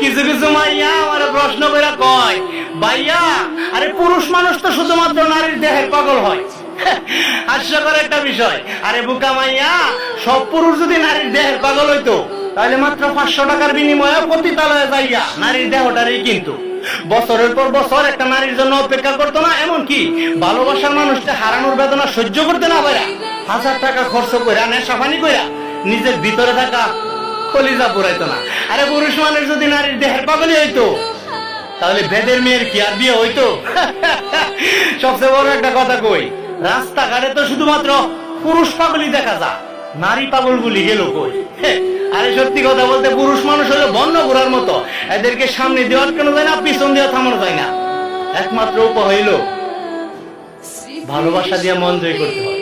কিছু কিছু মাইয়া আমার প্রশ্ন করে কয়, ভাইয়া আরে পুরুষ মানুষ তো শুধুমাত্র নারীর দেহের পাগল হয়। হাস্যকর একটা বিষয়। আরে বোকা মাইয়া, সব পুরুষ যদি নারীর দেহের পাগল হইতো তাহলে মাত্র 500 টাকার বিনিময়ে পতিতালয়ে যাইয়া নারীর দেহটারই কিন্তু বছরের পর বছর একটা নারীর জন্য অপেক্ষা করতো না, এমনকি ভালোবাসার মানুষটা হারানোর বেদনা সহ্য করতে না পারা 1000 টাকা খরচ কইরা নেশাপানি কইরা নিজের ভিতরে থাকা কলিজা পুরাইতো না। আরে পুরুষ মানুষ যদি নারীর দেহের পাগলই হইতো তাহলে বেদের মেয়ের কি আর বিয়ে হইতো? সবচেয়ে বড় একটা কথা কই, রাস্তাঘাটে তো শুধুমাত্র পুরুষ পাগলই দেখা যায়, নারী পাগল গুলি গেল কই? আরে সত্যি কথা বলতে পুরুষ মানুষ হলো বন্য ঘোড়ার মতো, এদেরকে সামনে দিয়ে আটকানো যায় না, পিছন দিয়ে থামানো যায় না। একমাত্র উপায় হইল ভালোবাসা দিয়ে মন জয় করতে হয়।